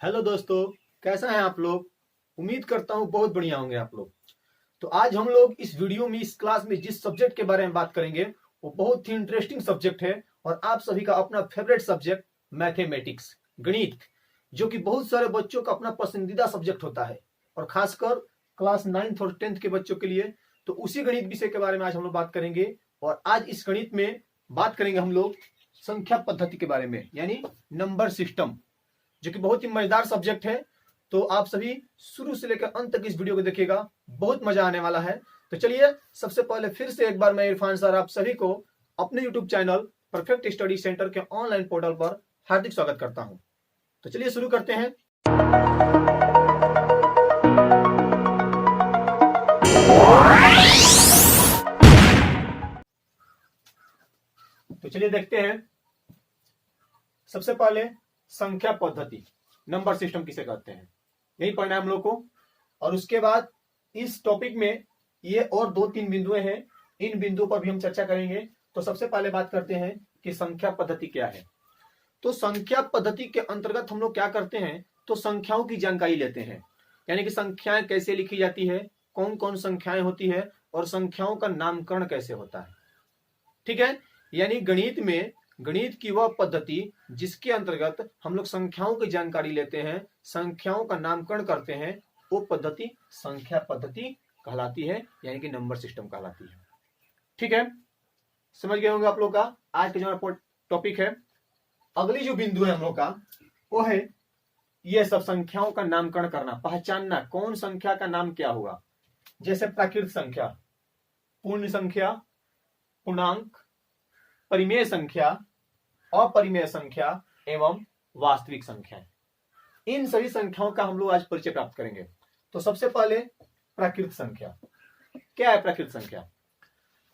Hello दोस्तों, कैसा है आप लोग। उम्मीद करता हूँ बहुत बढ़िया होंगे आप लोग। तो आज हम लोग इस वीडियो में इस क्लास में जिस सब्जेक्ट के बारे में बात करेंगे वो बहुत ही इंटरेस्टिंग सब्जेक्ट है और आप सभी का अपना फेवरेट सब्जेक्ट मैथमेटिक्स, गणित, जो कि बहुत सारे बच्चों का अपना पसंदीदा सब्जेक्ट होता है और खासकर क्लास 9th और 10th के बच्चों के लिए। तो उसी गणित विषय के बारे में आज हम लोग बात करेंगे और आज इस गणित में बात करेंगे हम लोग संख्या पद्धति के बारे में, यानी नंबर सिस्टम, जो कि बहुत ही मजेदार सब्जेक्ट है। तो आप सभी शुरू से लेकर अंत तक इस वीडियो को देखिएगा, बहुत मजा आने वाला है। तो चलिए सबसे पहले फिर से एक बार मैं इरफान सर आप सभी को अपने YouTube channel perfect study centre के ऑनलाइन पोर्टल पर हार्दिक स्वागत करता हूं। तो चलिए शुरू करते हैं। तो चलिए देखते हैं। सबसे पहले संख्या पद्धति, नंबर सिस्टम किसे कहते हैं, यही पढ़ना है हम लोग को। और उसके बाद इस टॉपिक में ये और 2-3 बिंदुएं हैं, इन बिंदुओं पर भी हम चर्चा करेंगे। तो सबसे पहले बात करते हैं कि संख्या पद्धति क्या है। तो संख्या पद्धति के अंतर्गत हम लोग क्या करते हैं, तो संख्याओं की जानकारी लेते हैं, यानी कि संख्याएं कैसे लिखी जाती है, कौन कौन संख्याएं होती है और संख्याओं का नामकरण कैसे होता है। ठीक है, यानी गणित की वह पद्धति जिसके अंतर्गत हम लोग संख्याओं की जानकारी लेते हैं, संख्याओं का नामकरण करते हैं, वो पद्धति संख्या पद्धति कहलाती है, यानी कि नंबर सिस्टम कहलाती है। ठीक है, समझ गए होंगे आप लोग का आज का जो टॉपिक है। अगली जो बिंदु है हम लोग का वो है ये सब संख्याओं का नामकरण करना, पहचानना कौन संख्या का नाम क्या हुआ। जैसे प्राकृत संख्या, पूर्ण संख्या, पूर्णांक, परिमेय संख्या, अपरिमेय संख्या एवं वास्तविक संख्या, इन सभी संख्याओं का हम लोग आज परिचय प्राप्त करेंगे। तो सबसे पहले प्राकृत संख्या। क्या है प्राकृत संख्या?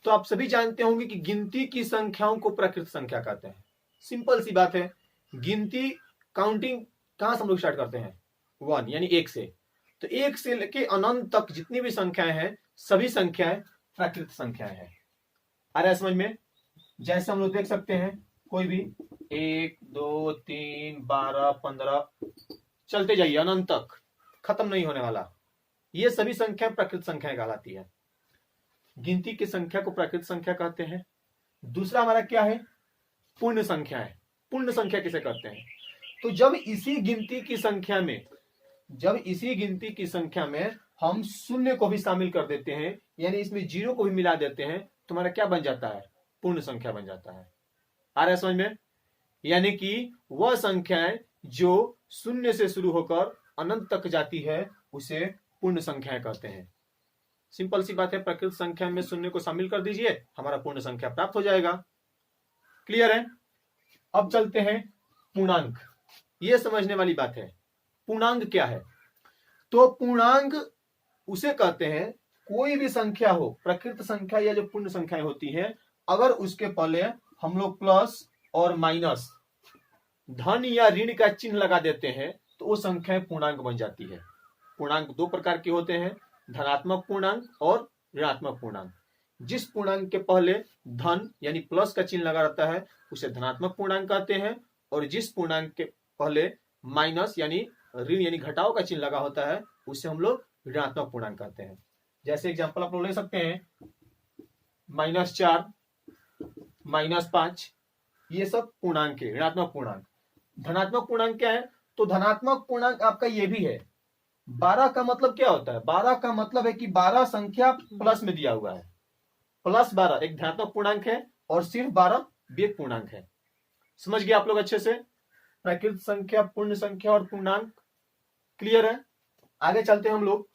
तो आप सभी जानते होंगे कि गिनती की संख्याओं को प्राकृत संख्या कहते हैं। सिंपल सी बात है, गिनती काउंटिंग कहां से हम लोग स्टार्ट करते हैं, 1 यानी 1 से। तो 1 से लेके अनंत तक जितनी भी संख्याएं हैं सभी संख्याएं प्राकृत संख्याएं हैं। आ रहा है समझ में? जैसे हम लोग देख सकते हैं कोई भी 1 2 3 12 15 चलते जाइए अनंत तक, खत्म नहीं होने वाला। ये सभी संख्या प्राकृत संख्याएं कहलाती है। गिनती की संख्या को प्राकृत संख्या कहते हैं। दूसरा हमारा क्या है, पूर्ण संख्याएं। पूर्ण संख्या किसे कहते हैं? तो जब इसी गिनती की संख्या में हम शून्य को भी शामिल कर देते हैं, यानी इसमें जीरो को भी मिला देते हैं, तो हमारा क्या बन जाता है, पूर्ण संख्या बन जाता है। आ रहा है समझ में? यानी कि वह संख्याएं जो शून्य से शुरू होकर अनंत तक जाती है उसे पूर्ण संख्याएं कहते हैं। सिंपल सी बात है, प्राकृत संख्या में शून्य को शामिल कर दीजिए, हमारा पूर्ण संख्या प्राप्त हो जाएगा। क्लियर है? अब चलते हैं पूर्णांक। ये समझने वाली बात है, पूर्णांक क्या है। तो पूर्णांक उसे कहते हैं कोई भी संख्या हो, प्राकृत संख्या या जो पूर्ण संख्याएं होती हैं, अगर उसके पहले हम लोग प्लस और माइनस, धन या ऋण का चिन्ह लगा देते हैं तो वो संख्याएं पूर्णांक बन जाती है। पूर्णांक 2 प्रकार के होते हैं, धनात्मक पूर्णांक और ऋणात्मक पूर्णांक। जिस पूर्णांक के पहले धन यानी प्लस का चिन्ह लगा रहता है उसे धनात्मक पूर्णांक कहते हैं, और जिस पूर्णांक के पहले माइनस यानी ऋण यानी घटाव का चिन्ह लगा होता है उसे हम लोग ऋणात्मक पूर्णांक कहते हैं। जैसे एग्जांपल आप लोग ले सकते हैं, -4, -5, ये सब पूर्णांक है, ऋणात्मक पूर्णांक। धनात्मक पूर्णांक क्या है? तो धनात्मक पूर्णांक आपका ये भी है। 12 का मतलब क्या होता है? 12 का मतलब है कि 12 संख्या प्लस में दिया हुआ है, प्लस 12 एक धनात्मक पूर्णांक है और सिर्फ 12 भी एक पूर्णांक है। समझ गए आप लोग अच्छे से? प्राकृत संख्या, पूर्ण संख्या और पूर्णांक क्लियर है? आगे चलते हैं हम लोग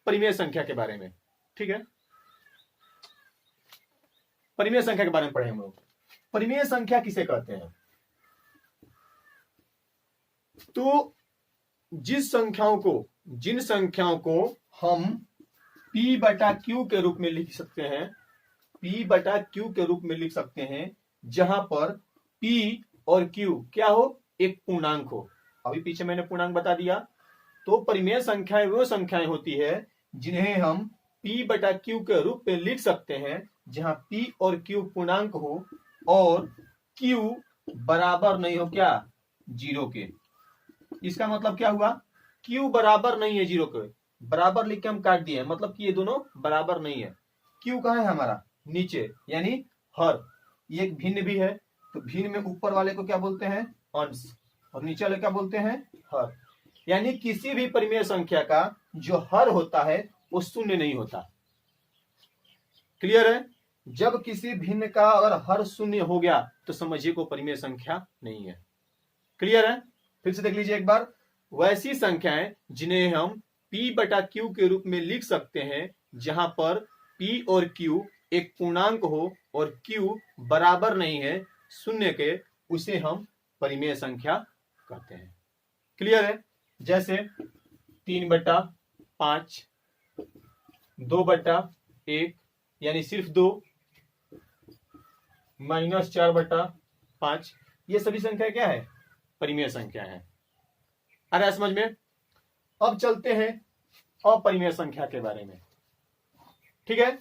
परिमेय संख्या के बारे में। ठीक है, परिमेय संख्या के बारे में पढ़े हम लोग। परिमेय संख्या किसे कहते हैं? तो जिन संख्याओं को हम P/Q के रूप में लिख सकते हैं, P/Q के रूप में लिख सकते हैं, जहां पर P और Q क्या हो, एक पूर्णांक हो। अभी पीछे मैंने पूर्णांक बता दिया। तो परिमेय संख्याएं वो संख्याएं होती है जिन्हें हम P/Q के रूप में लिख सकते हैं, जहां P और Q पूर्णांक हो और Q बराबर नहीं हो क्या, 0 के। इसका मतलब क्या हुआ, क्यू बराबर नहीं है जीरो के, बराबर लिख के हम काट दिए, मतलब कि ये दोनों बराबर नहीं है। क्यू कहाँ है हमारा, नीचे, यानी हर, ये एक भिन्न भी है, तो भिन्न में ऊपर वाले को क्या बोलते हैं, अंश, और नीचे वाले क्या बोलते हैं, हर। यानी किसी भी परिमेय संख्या का जो हर होता है वो शून्य नहीं होता। क्लियर है, जब किसी भिन्न का अगर हर शून्य हो गया तो समझिए को परिमेय संख्या नहीं है। क्लियर है, फिर से देख लीजिए एक बार, वैसी संख्याएं जिन्हें हम p बटा q के रूप में लिख सकते हैं, जहां पर p और q एक पूर्णांक हो और q बराबर नहीं है शून्य के, उसे हम परिमेय संख्या कहते हैं। क्लियर है, जैसे 3/5, 2/1 यानी सिर्फ 2, -4/5, ये सभी संख्या क्या है, परिमेय संख्या है। आ रहा है समझ में। अब चलते हैं अपरिमेय संख्या के बारे में। ठीक है,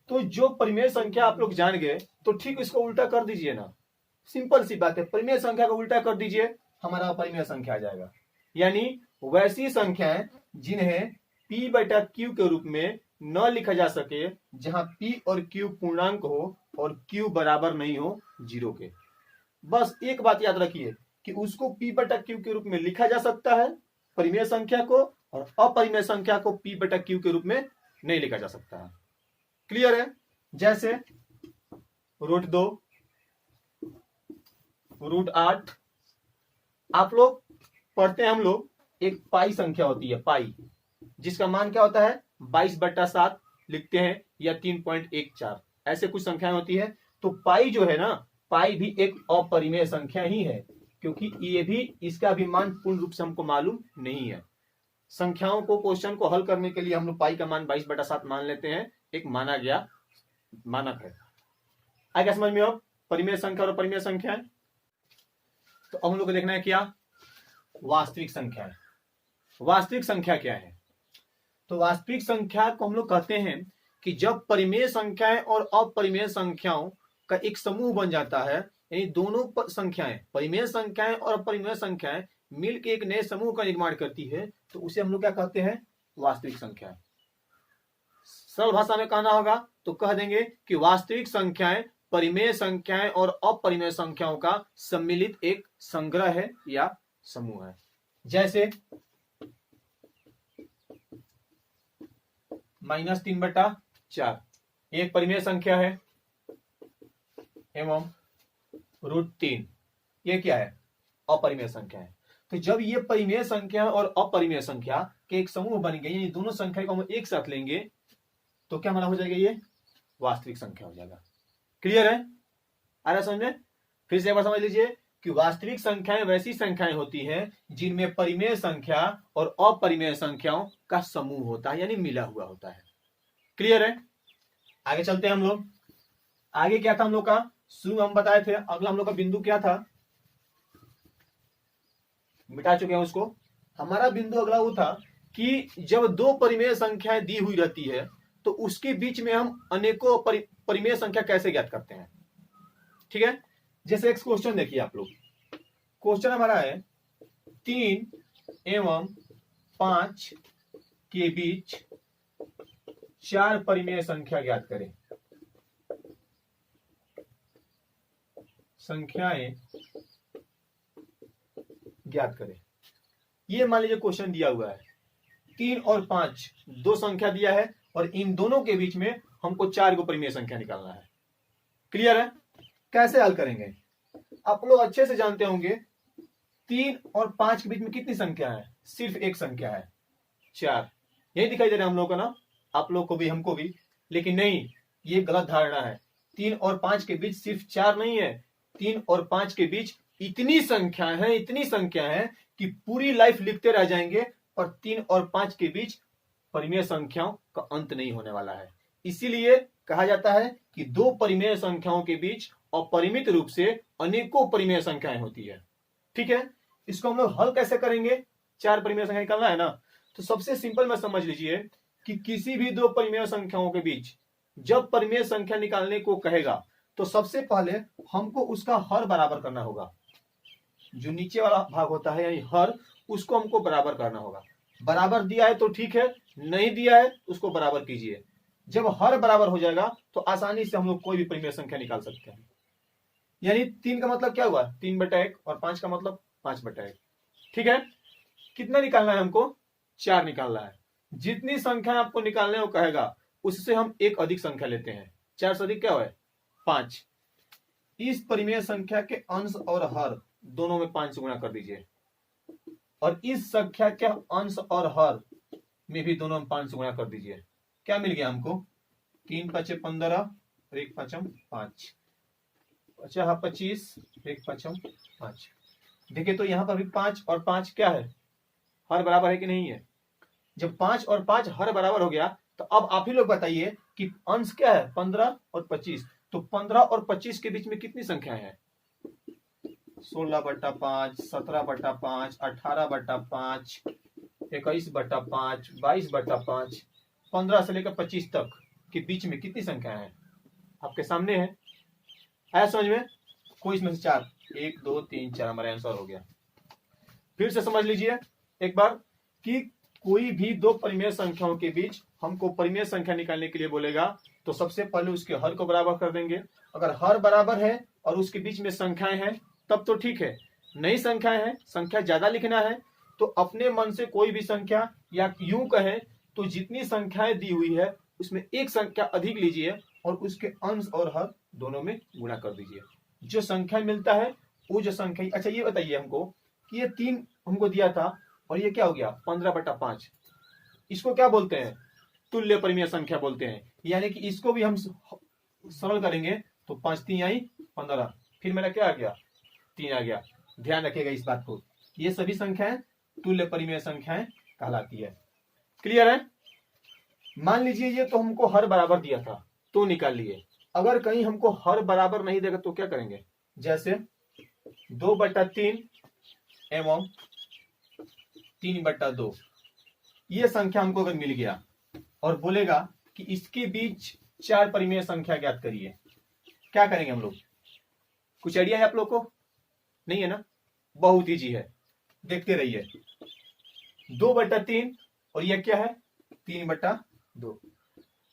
तो जो परिमेय संख्या आप लोग जान गए, तो ठीक इसको उल्टा कर दीजिए ना, सिंपल सी बात है, परिमेय संख्या को उल्टा कर दीजिए, हमारा अपरिमेय संख्या आ जाएगा। यानी वैसी संख्याएं जिन्हें p बटा q के रूप में न लिखा जा सके, जहां p और q पूर्णांक हो और q बराबर नहीं हो जीरो के। बस एक बात याद रखिए कि उसको p बटा q के रूप में लिखा जा सकता है परिमेय संख्या को, और अपरिमेय संख्या को p बटा q के रूप में नहीं लिखा जा सकता है। क्लियर है, जैसे √2, √8, आप लोग पढ़ते हैं, हम लोग एक पाई संख्या होती है, पाई, जिसका मान क्या होता है 22/7 लिखते हैं, या 3.14, ऐसे कुछ संख्याएं होती है। तो पाई जो है ना, पाई भी एक अपरिमेय संख्या ही है, क्योंकि ये भी, इसका भी मान पूर्ण रूप से हमको मालूम नहीं है। संख्याओं को, क्वेश्चन को हल करने के लिए हम लोग पाई का मान 22/7 मान लेते हैं, एक माना गया मानक है। आगे समझ में अब परिमेय संख्या और अपरिमेय संख्या है। तो अब हम लोग को देखना है क्या, वास्तविक संख्या है। वास्तविक संख्या क्या है, तो वास्तविक संख्या को हम लोग कहते हैं कि जब परिमेय संख्याएं और अपरिमेय संख्याओं का एक समूह बन जाता है, यानी दोनों संख्याएं, परिमेय संख्याएं और अपरिमेय संख्याएं मिलकर एक नए समूह का निर्माण करती है, तो उसे हम लोग क्या कहते हैं, वास्तविक संख्या। सरल भाषा में कहना होगा तो कह देंगे कि वास्तविक संख्याएं परिमेय संख्याएं और अपरिमेय संख्याओं का सम्मिलित एक संग्रह है या समूह है। जैसे -3/4 एक परिमेय संख्या है, एवं √3 ये क्या है, अपरिमेय संख्या है। तो जब ये परिमेय संख्या और अपरिमेय संख्या के एक समूह बन गए, यानी दोनों संख्या को हम एक साथ लेंगे, तो क्या हमारा हो जाएगा, ये वास्तविक संख्या हो जाएगा। क्लियर है, आ रहा समझ में। फिर से एक बार समझ लीजिए कि वास्तविक संख्याएं वैसी संख्याएं होती हैं जिनमें परिमेय संख्या और अपरिमेय संख्याओं का समूह होता है, यानी मिला हुआ होता है। क्लियर है, आगे चलते हैं हम लोग। आगे क्या था हम लोग का, शुरू में हम बताए थे, अगला हम लोग का बिंदु क्या था, मिटा चुके हैं उसको। हमारा बिंदु अगला वो था कि जब दो परिमेय संख्याएं दी हुई रहती है, तो उसके बीच में हम अनेकों परिमेय संख्या कैसे ज्ञात करते हैं। ठीक है, जैसे एक क्वेश्चन देखिए आप लोग, क्वेश्चन हमारा है 3 एवं 5 के बीच 4 परिमेय संख्या ज्ञात करें। संख्याएं ज्ञात करें, ये मान लीजिए क्वेश्चन दिया हुआ है, 3 और 5 दो संख्या दिया है, और इन दोनों के बीच में हमको 4 को परिमेय संख्या निकालना है। क्लियर है, कैसे हल करेंगे, आप लोग अच्छे से जानते होंगे 3 और 5 के बीच में कितनी संख्या है, सिर्फ एक संख्या है, 4। यही दिखाई दे रहा है हम लोग का ना, आप लोग को भी, हमको भी, लेकिन नहीं, ये गलत धारणा है। 3 और 5 के बीच सिर्फ 4 नहीं है, 3 और 5 के बीच इतनी संख्या है, इतनी संख्या है कि पूरी लाइफ लिखते रह जाएंगे, और 3 और 5 के बीच परिमेय संख्याओं का अंत नहीं होने वाला है। इसीलिए कहा जाता है कि दो परिमेय संख्याओं के बीच अपरिमित रूप से अनेकों परिमेय संख्याएं होती है। ठीक है, इसको हम लोग हल कैसे करेंगे, 4 परिमेय संख्या निकालना है ना, तो सबसे सिंपल में समझ लीजिए कि किसी भी दो परिमेय संख्याओं के बीच जब परिमेय संख्या निकालने को कहेगा, तो सबसे पहले हमको उसका हर बराबर करना होगा। जो नीचे वाला भाग होता है यानी हर, उसको हमको बराबर करना होगा। बराबर दिया है तो ठीक है, नहीं दिया है उसको बराबर कीजिए। जब हर बराबर हो जाएगा तो आसानी से हम लोग कोई भी परिमेय संख्या निकाल सकते हैं। यानी 3 का मतलब क्या हुआ, 3/1, और 5 का मतलब 5/1। ठीक है, कितना निकालना है हमको, 4 निकालना है। जितनी संख्या आपको निकालने को कहेगा उससे हम एक अधिक संख्या लेते हैं। 4 से अधिक क्या हुआ, 5। इस परिमेय संख्या के अंश और हर दोनों में 5 से गुणा कर दीजिए, और इस संख्या के अंश और हर में भी दोनों में 5 से गुणा कर दीजिए। क्या मिल गया हमको, 3×5 = 15 और 1×5 = 5। अच्छा 25, 1×5 = 5। देखिए तो यहां पर भी 5 और 5 क्या है, हर बराबर है कि नहीं है। जब 5 और 5 हर बराबर हो गया तो अब आप ही लोग बताइए कि अंश क्या है, 15 और 25। तो 15 और 25 के बीच में कितनी संख्या है, 16/5, 17/5, 18/5, 21/5, 22/5, 15 से लेकर 25 तक के बीच में कितनी संख्या है, आपके सामने है। आया समझ में, कोई इसमें से 4, 1 2 3 4 हमारा आंसर हो गया। फिर से समझ लीजिए एक बार कि कोई भी दो परिमेय संख्याओं के बीच हमको परिमेय संख्या निकालने के लिए बोलेगा तो सबसे पहले उसके हर को बराबर कर देंगे। अगर हर बराबर है और उसके बीच में संख्याएं हैं तब तो ठीक है, नई संख्याएं हैं, संख्या ज्यादा लिखना है तो अपने मन से कोई भी संख्या, या यूं कहें तो जितनी संख्याएं दी हुई है उसमें एक संख्या अधिक लीजिए और उसके अंश और हर दोनों में गुणा कर दीजिए। जो संख्या मिलता है वो जो संख्या, अच्छा ये बताइए हमको कि ये 3 हमको दिया था और ये क्या हो गया 15/5, इसको क्या बोलते हैं, तुल्य परिमेय संख्या बोलते हैं। यानी कि इसको भी हम सरल करेंगे तो 5 3 आई 15, फिर मेरा क्या आ गया 3 आ गया। ध्यान रखिएगा इस बात को, ये सभी संख्याएं तुल्य परिमेय संख्याएं कहलाती है। क्लियर है। मान लीजिए ये तो हमको हर बराबर दिया था तो निकाल लिए। अगर कहीं हमको हर बराबर नहीं देगा तो क्या करेंगे, जैसे 2/3 एवं 3/2 ये संख्या हमको अगर मिल गया और बोलेगा कि इसके बीच 4 परिमेय संख्या ज्ञात करिए, क्या करेंगे हम लोग, कुछ आइडिया है आप लोग को, नहीं है ना, बहुत ईजी है, देखते रहिए। 2/3 और यह क्या है 3/2।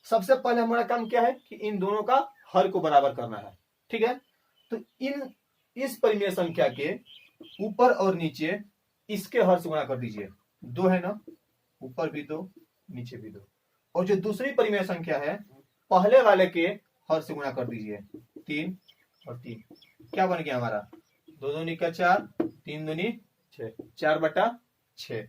सबसे पहले हमारा काम क्या है कि इन दोनों का हर को बराबर करना है। ठीक है, तो इस परिमेय संख्या के ऊपर और नीचे इसके हर से गुणा कर दीजिए। 2 है ना, ऊपर भी 2 नीचे भी 2, और जो दूसरी परिमेय संख्या है पहले वाले के हर से गुणा कर दीजिए। 3 और 3 क्या बन गया हमारा, 2 दूनी का 4, 3 दूनी 6, 4/6,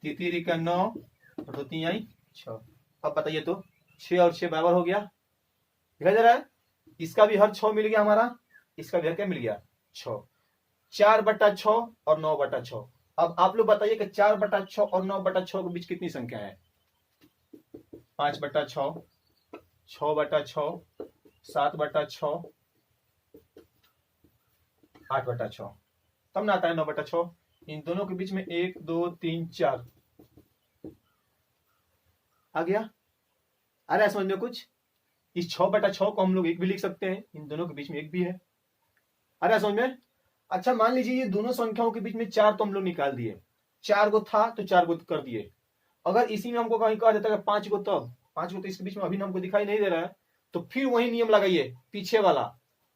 3 का 9 और 2 3 आई 6। अब बताइए तो 6 और 6 बराबर हो गया, दिखाई दे रहा है। इसका भी हर 6 मिल गया हमारा, इसका भी हर क्या मिल गया 6। 4/6 और 9/6। अब आप लोग बताइए कि 4/6 और 9/6 के बीच कितनी संख्या है, 5/6, 6/6, 7/6, 8/6, तब ना आता है 9/6। इन दोनों के बीच में 1 2 3 4 आ गया। आ रहा है समझ में कुछ, इस 6/6 को हम लोग 1 भी लिख सकते हैं, इन दोनों के बीच में 1 भी है। आ रहा है समझ में। अच्छा मान लीजिए ये दोनों संख्याओं के बीच में 4 तो हम लोग निकाल दिए, 4 गो था तो 4 गो कर दिए। अगर इसी में हमको कहीं कहा जाता है 5 गो, तब 5 गो तो इसके बीच में अभी हमको दिखाई नहीं दे रहा है, तो फिर वही नियम लगाइए पीछे वाला।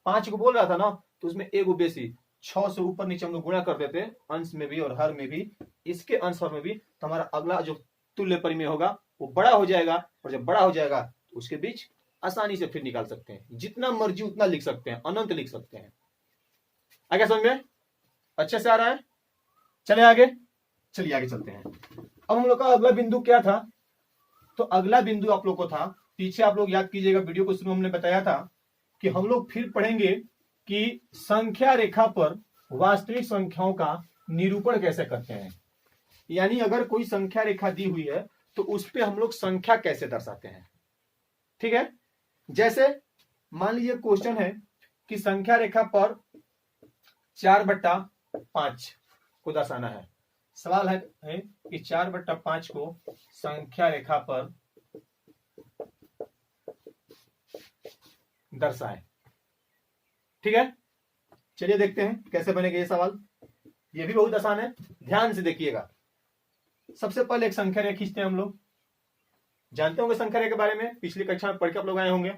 5 को बोल रहा था ना, तो उसमें 1 गो बेसी, 6 से ऊपर नीचे हम लोग गुणा कर देते अंश में भी और हर में भी, इसके अंश हर में भी, तो हमारा अगला जो तुल्य परिमेय होगा वो बड़ा हो जाएगा, और जब बड़ा हो जाएगा तो उसके बीच आसानी से फिर निकाल सकते हैं, जितना मर्जी उतना लिख सकते हैं, अनंत लिख सकते हैं। आगे समझ में, अच्छे से आ रहा है। चले आगे, चलिए आगे चलते हैं। अब हम लोग का अगला बिंदु क्या था, तो अगला बिंदु आप लोग को था, पीछे आप लोग याद कीजिएगा वीडियो को शुरू हमने बताया था कि हम लोग फिर पढ़ेंगे कि संख्या रेखा पर वास्तविक संख्याओं का निरूपण कैसे करते हैं। यानी अगर कोई संख्या रेखा दी हुई है तो उस पर हम लोग संख्या कैसे दर्शाते हैं। ठीक है, जैसे मान लीजिए क्वेश्चन है कि संख्या रेखा पर 4/5 को दर्शाना है। सवाल है कि 4/5 को संख्या रेखा पर दर्शाएं। ठीक है, चलिए देखते हैं कैसे बनेगा ये सवाल। ये भी बहुत आसान है, ध्यान से देखिएगा। सबसे पहले एक संख्या रेखा खींचते हैं हम लोग। जानते होंगे संख्या रेखा के बारे में, पिछली कक्षा में पढ़ के आप लोग आए होंगे।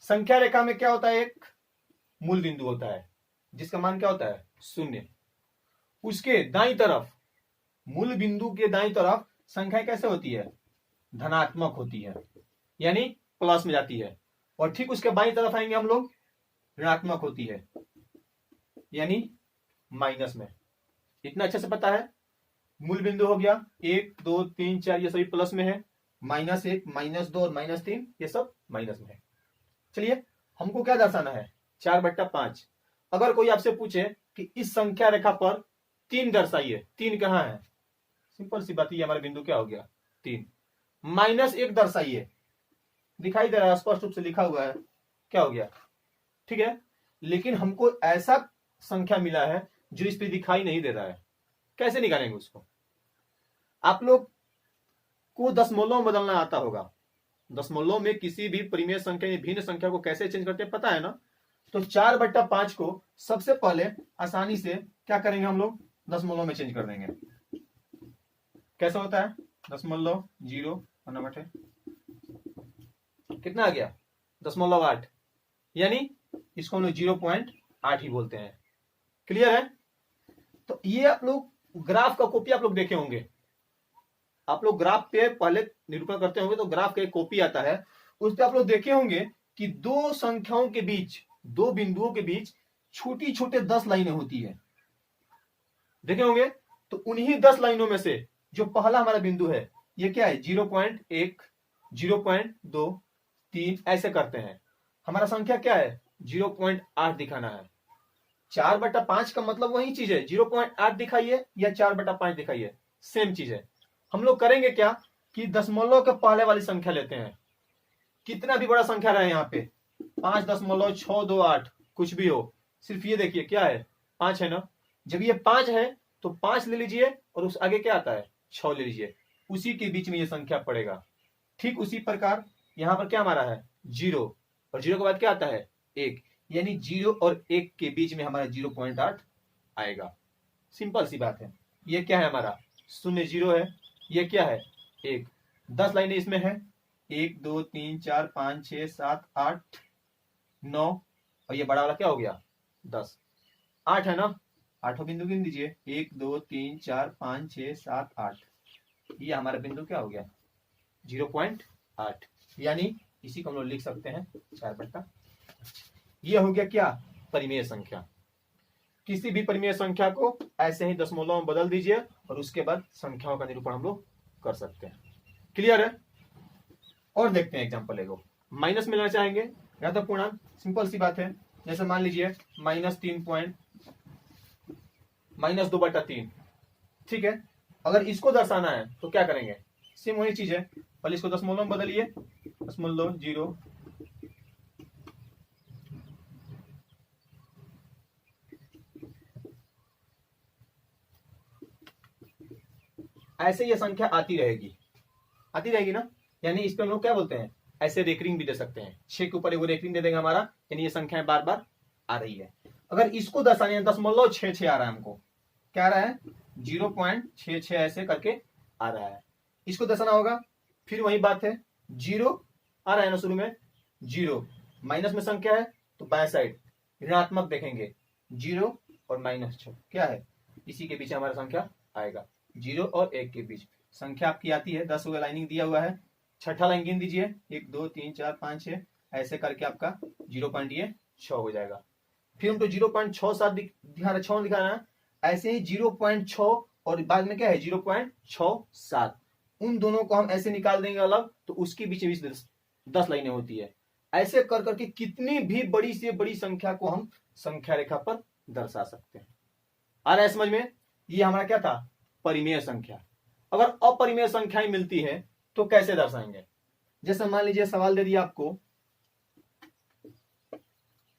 संख्या रेखा में क्या होता है, एक मूल बिंदु होता है जिसका मान क्या होता है, 0। उसके दाईं तरफ, मूल बिंदु के दाईं तरफ संख्या कैसे होती है, धनात्मक होती है, यानी प्लस में जाती है। और ठीक उसके बाईं तरफ आएंगे हम लोग, ऋणात्मक होती है, यानी माइनस में। इतना अच्छे से पता है। मूल बिंदु हो गया 1 2 3 4, ये सभी प्लस में है। -1 -2 और -3 ये सब माइनस में है। चलिए हमको क्या दर्शाना है, 4/5। अगर कोई आपसे पूछे कि इस संख्या रेखा पर 3 दर्शाइए, 3 कहां है, सिंपल सी बात, ये हमारा बिंदु क्या हो गया, 3। -1 दर्शाइए, दिखाई दे रहा है, स्पष्ट रूप से लिखा हुआ है, क्या हो गया, ठीक है। लेकिन हमको ऐसा संख्या मिला है जो इस पे दिखाई नहीं दे रहा है, कैसे निकालेंगे उसको। आप लोग को दशमलव में बदलना आता होगा, दशमलव में किसी भी परिमेय संख्या या भिन्न संख्या को कैसे चेंज करते हैं पता है ना। तो 4/5 को सबसे पहले आसानी से क्या करेंगे हम लोग, दशमलव में चेंज कर देंगे। कैसे होता है, दशमलव 0 कितना आ गया, 0.8, यानी इसको हम लोग 0.8 ही बोलते हैं। क्लियर है। तो ये आप लोग ग्राफ का कॉपी आप लोग देखे होंगे, आप लोग ग्राफ पे पहले निरूपण करते होंगे तो ग्राफ का एक कॉपी आता है, उस पर आप लोग देखे होंगे कि दो संख्याओं के बीच, दो बिंदुओं के बीच छोटी छोटे 10 लाइनें होती है, देखे होंगे। तो उन्हीं 10 लाइनों में से जो पहला हमारा बिंदु है ये क्या है, 0.1 0.2 3 ऐसे करते हैं। हमारा संख्या क्या है, 0.8 दिखाना है। 4/5 का मतलब वही चीज है, 0.8 दिखाइए या 4/5 दिखाइए, सेम चीज है। हम लोग करेंगे क्या कि दशमलव के पहले वाली संख्या लेते हैं, कितना भी बड़ा संख्या रहे यहाँ पे, 5.628 कुछ भी हो, सिर्फ ये देखिए क्या है, 5 है ना। जब ये 5 है तो 5 ले लीजिए और उस आगे क्या आता है, 6 ले लीजिए, उसी के बीच में ये संख्या पड़ेगा। ठीक उसी प्रकार यहां पर क्या हमारा है, 0, और 0 के बाद क्या आता है, 1, यानी 0 और 1 के बीच में हमारा 0.8 आएगा। सिंपल सी बात है। ये क्या है हमारा, 0 0 है, ये क्या है, 1। 10 लाइनें इसमें है, 1 2 3 4 5 6 7 8 9, और ये बड़ा वाला क्या हो गया, 10। 8 है ना, 8 बिंदु गिन दीजिए, 1 2 3 4 5 6 7 8, ये हमारा बिंदु क्या हो गया, 0.8, यानी इसी को हम लोग लिख सकते हैं 4/5। ये हो गया क्या, परिमेय संख्या। किसी भी परिमेय संख्या को ऐसे ही दशमलव में बदल दीजिए और उसके बाद संख्याओं का निरूपण हम लोग कर सकते हैं। क्लियर है। और देखते हैं एग्जांपल एगो, माइनस मिलाना चाहेंगे या तो पूर्णांक, सिंपल सी बात है। जैसे मान लीजिए -2/3, ठीक है। अगर इसको दर्शाना है तो क्या करेंगे, सेम वही चीज है, पहले इसको दशमलव में बदलिए, दशमलव 0 ऐसे ये संख्या आती रहेगी ना, यानी इस पे हम लोग क्या बोलते हैं, ऐसे रेकरिंग भी दे सकते हैं। 6 के ऊपर एगो रेकरिंग दे देगा हमारा, यानी ये संख्याएं बार बार आ रही है। अगर इसको दर्शाने है, 0.66 आ रहा है हमको, क्या आ रहा है, 0.66 ऐसे करके आ रहा है, इसको दर्शाना होगा। फिर वही बात है, 0 आ रहा है ना शुरू में, 0 माइनस में संख्या है तो बाएं साइड ऋणात्मक देखेंगे, 0 और -6 क्या है, इसी के बीच हमारा संख्या आएगा, 0 और 1 के बीच संख्या आपकी आती है। 10 लाइनिंग दिया हुआ है, छठा लाइन गिन दीजिए, 1 2 3 4 5 6 ऐसे करके आपका 0.6 हो जाएगा। फिर हमको 0.67 दिखाना है, ऐसे ही 0.6 और बाद में क्या है 0.67, उन दोनों को हम ऐसे निकाल देंगे अलग, तो उसके बीच 10 लाइनें होती है। ऐसे कर करके कितनी भी बड़ी से बड़ी संख्या को हम संख्या रेखा पर दर्शा सकते हैं। आ रहा है समझ में। ये हमारा क्या था, परिमेय संख्या। अगर अपरिमेय संख्याएं मिलती है तो कैसे दर्शाएंगे। जैसे मान लीजिए सवाल दे दिया आपको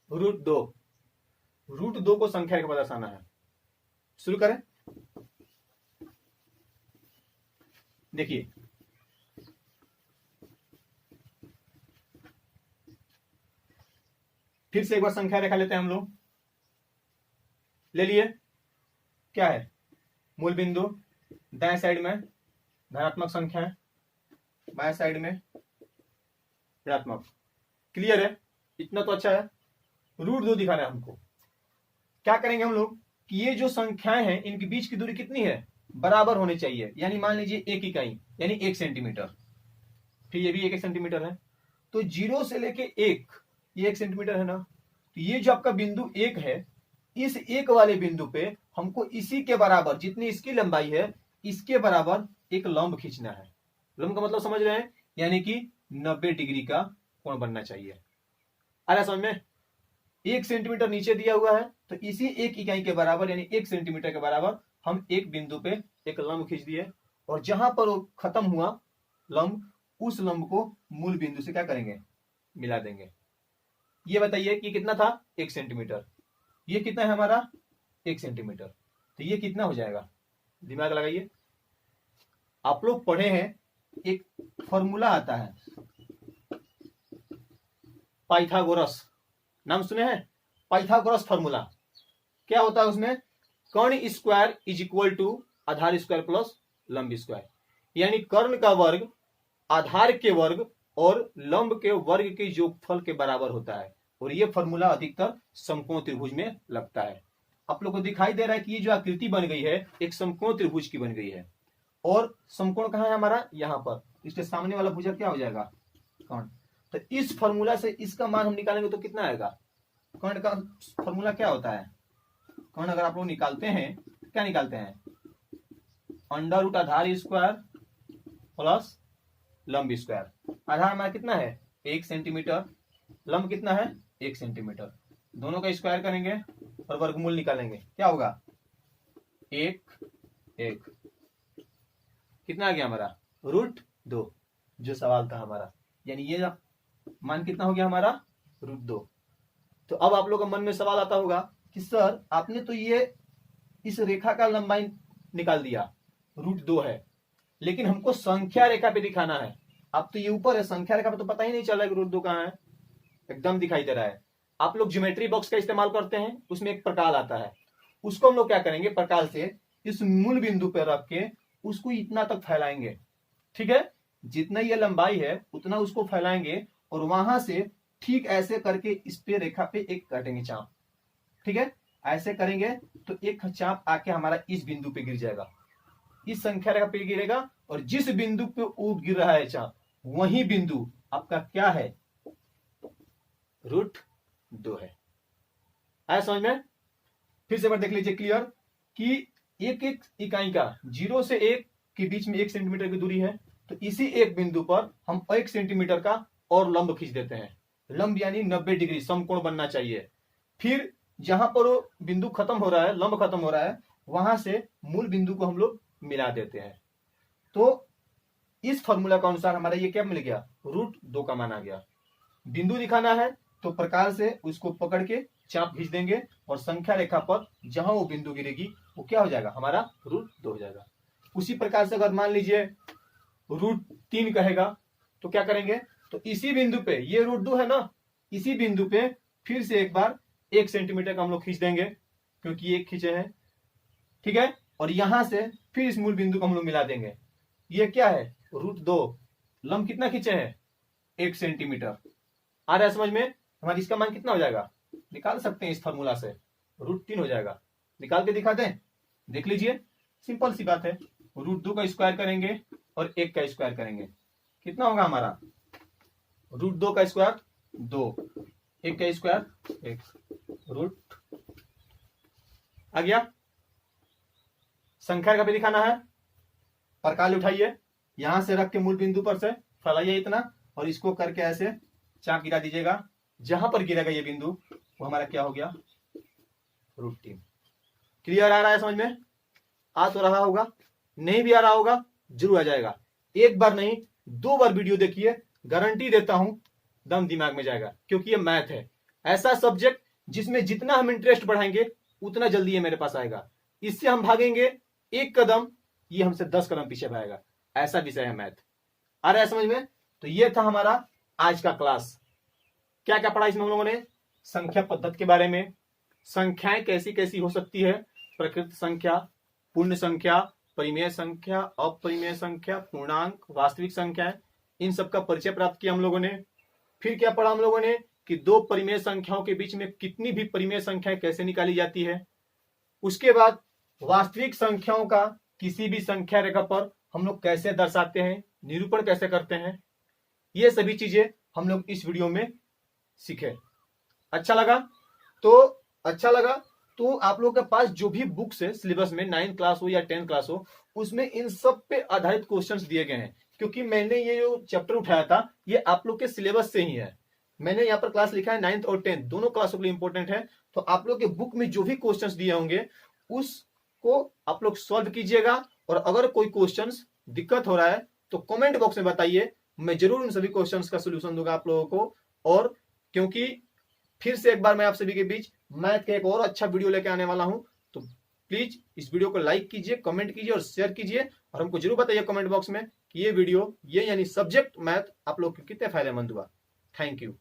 √2 को संख्या रेखा पर दर्शाना है। शुरू करें, देखिए फिर से एक बार संख्या रेखा लेते हैं हम लोग, ले लिए, क्या है, मूल बिंदु, दाएं साइड में धनात्मक संख्या है, बाएं साइड में ऋणात्मक। क्लियर है, इतना तो अच्छा है। √2 दिखाना है हमको। क्या करेंगे हम लोग कि ये जो संख्याएं हैं इनके बीच की दूरी कितनी है, बराबर होनी चाहिए। यानी मान लीजिए 1 इकाई यानी 1 सेंटीमीटर, फिर ये भी 1 सेंटीमीटर है, तो 0 से लेके 1, ये 1 सेंटीमीटर है ना। तो ये जो आपका बिंदु 1 है, इस 1 वाले बिंदु पे हमको इसी के बराबर, जितनी इसकी लंबाई है इसके बराबर एक लंब खींचना है। लंब का मतलब समझ रहे हैं, यानी कि 90 डिग्री का कोण बनना चाहिए। आ रहा समझ में। 1 सेंटीमीटर नीचे दिया हुआ है, तो इसी 1 इकाई के बराबर यानी 1 सेंटीमीटर के बराबर हम एक बिंदु पे एक लंब खींच दिए, और जहां पर वो खत्म हुआ लंब, उस लंब को मूल बिंदु से क्या करेंगे, मिला देंगे। ये बताइए कि कितना था, 1 सेंटीमीटर। ये कितना है हमारा, 1 सेंटीमीटर। तो ये कितना हो जाएगा, दिमाग लगाइए। आप लोग पढ़े हैं, एक फॉर्मूला आता है पाइथागोरस, नाम सुने हैं, पाइथागोरस फॉर्मूला। क्या होता है उसमें, कर्ण स्क्वायर इज इक्वल टू आधार स्क्वायर प्लस लंब स्क्वायर। यानी कर्ण का वर्ग आधार के वर्ग और लंब के वर्ग के योगफल के बराबर होता है। और ये फॉर्मूला अधिकतर समकोण त्रिभुज में लगता है। आप लोग को दिखाई दे रहा है कि ये जो आकृति बन गई है एक समकोण त्रिभुज की बन गई है, और समकोण कहां है हमारा, यहां पर। इसके सामने वाला भुजा क्या हो जाएगा, कर्ण। तो इस फॉर्मूला से इसका मान हम निकालेंगे तो कितना आएगा। कर्ण का फॉर्मूला क्या होता है, कर्ण अगर आप लोग निकालते हैं, क्या निकालते हैं, अंडर रूट आधार स्क्वायर प्लस लंब स्क्वायर। आधार हमारा कितना है, 1 सेंटीमीटर, लंब कितना है, 1 सेंटीमीटर। दोनों का स्क्वायर करेंगे और वर्गमूल निकालेंगे, क्या होगा, 1 1। कितना आ गया हमारा, √2, जो सवाल था हमारा। यानी ये मान कितना हो गया हमारा, √2। तो अब आप लोग का मन में सवाल आता होगा कि सर आपने तो ये इस रेखा का लंबाई निकाल दिया, √2 है, लेकिन हमको संख्या रेखा पे दिखाना है। अब तो ये ऊपर है, संख्या रेखा पे तो पता ही नहीं चल रहा है कि √2 कहां है, एकदम दिखाई दे रहा है। आप लोग ज्योमेट्री बॉक्स का इस्तेमाल करते हैं, उसमें एक प्रकाल आता है, उसको हम लोग क्या करेंगे, प्रकाल से इस मूल बिंदु पर रख के उसको इतना तक फैलाएंगे। ठीक है, जितना ये लंबाई है उतना उसको फैलाएंगे, और वहां से ठीक ऐसे करके इस पे रेखा पे एक काटेंगे चाप। ठीक है, ऐसे करेंगे तो एक चाप आके हमारा इस बिंदु पे गिर जाएगा, इस संख्या रेखा पे गिरेगा, और जिस बिंदु पे वो गिर रहा है चाप, वही बिंदु आपका क्या है, √2 है। आया समझ में। फिर से बार देख लीजिए क्लियर कि एक एक इकाई का 0 से 1 के बीच में 1 सेंटीमीटर की दूरी है, तो इसी एक बिंदु पर हम 1 सेंटीमीटर का और लंब खींच देते हैं। लंब यानी 90 डिग्री समकोण बनना चाहिए। फिर जहां पर वो बिंदु खत्म हो रहा है, लंब खत्म हो रहा है, वहां से मूल बिंदु को हम लोग मिला देते हैं। तो इस फॉर्मूला के अनुसार हमारा ये क्या मिल गया, √2 का मान आ गया। बिंदु दिखाना है तो प्रकार से उसको पकड़ के चाप खींच देंगे, और संख्या रेखा पर जहां वो बिंदु गिरेगी वो क्या हो जाएगा, हमारा √2 हो जाएगा। उसी प्रकार से अगर मान लीजिए √3 कहेगा तो क्या करेंगे, तो इसी बिंदु पे, ये √2 है ना, इसी बिंदु पे फिर से एक बार 1 सेंटीमीटर का हम लोग खींच देंगे, क्योंकि एक खींचे हैं। ठीक है, और यहां से फिर इस मूल बिंदु को हम लोग मिला देंगे। ये क्या है, √2। लंब कितना खींचे हैं, 1 सेंटीमीटर। आ रहा है समझ में। हमारा इसका मान कितना हो जाएगा, निकाल सकते हैं इस फॉर्मूला से, √3 हो जाएगा। निकाल के दिखा दें, देख लीजिए, सिंपल सी बात है। √2 का स्क्वायर करेंगे और 1 का स्क्वायर करेंगे, कितना होगा हमारा, √2 का स्क्वायर 2, 1 का स्क्वायर 1, रूट आ गया। संख्या का भी दिखाना है, प्रकाल उठाइए, यहां से रख के मूल बिंदु पर से फैलाइए इतना, और इसको करके ऐसे चाप गिरा दीजिएगा। जहां पर गिरेगा ये बिंदु वो हमारा क्या हो गया, √3। क्लियर आ रहा है समझ में। आ तो रहा होगा, नहीं भी आ रहा होगा जरूर आ जाएगा। एक बार नहीं 2 बार वीडियो देखिए, गारंटी देता हूं दम दिमाग में जाएगा, क्योंकि ये मैथ है, ऐसा सब्जेक्ट जिसमें जितना हम इंटरेस्ट बढ़ाएंगे उतना जल्दी ये मेरे पास आएगा। इससे हम भागेंगे 1 कदम, ये हमसे 10 कदम पीछे भागेगा, ऐसा विषय है मैथ। आ रहा है समझ में। तो ये था हमारा आज का क्लास। क्या क्या पढ़ा इसमें हम लोगों ने, संख्या पद्धति के बारे में, संख्याएं कैसी कैसी हो सकती है, प्रकृत संख्या, पूर्ण संख्या, परिमेय संख्या, अपरिमेय संख्या, पूर्णांक, वास्तविक संख्या, इन सब का परिचय प्राप्त किया हम लोगों ने। फिर क्या पढ़ा हम लोगों ने कि दो परिमेय संख्याओं के बीच में कितनी भी परिमेय संख्याएं कैसे निकाली जाती है। उसके बाद वास्तविक संख्याओं का किसी भी संख्या रेखा पर हम लोग कैसे दर्शाते हैं, निरूपण कैसे करते हैं, ये सभी चीजें हम लोग इस वीडियो में सीखे। अच्छा लगा तो आप लोगों के पास जो भी बुक्स है सिलेबस में 9th क्लास हो या 10th क्लास हो, उसमें इन सब पे आधारित क्वेश्चंस दिए गए हैं, क्योंकि मैंने ये जो चैप्टर उठाया था ये आप लोग के सिलेबस से ही है। मैंने यहाँ पर क्लास लिखा है 9th और 10th दोनों क्लासों के लिए इंपॉर्टेंट है। तो आप लोग के बुक में जो भी क्वेश्चंस दिए होंगे उसको आप लोग सॉल्व कीजिएगा, और अगर कोई क्वेश्चंस दिक्कत हो रहा है तो कमेंट बॉक्स में बताइए, मैं जरूर उन सभी क्वेश्चंस का सोल्यूशन दूंगा आप लोगों को। और क्योंकि फिर से एक बार मैं आप सभी के बीच मैथ का एक और अच्छा वीडियो लेके आने वाला हूं, तो प्लीज इस वीडियो को लाइक कीजिए, कमेंट कीजिए और शेयर कीजिए, और हमको जरूर बताइए कमेंट बॉक्स में कि ये वीडियो, ये यानी सब्जेक्ट मैथ आप लोग को कितने फायदेमंद हुआ। Thank you.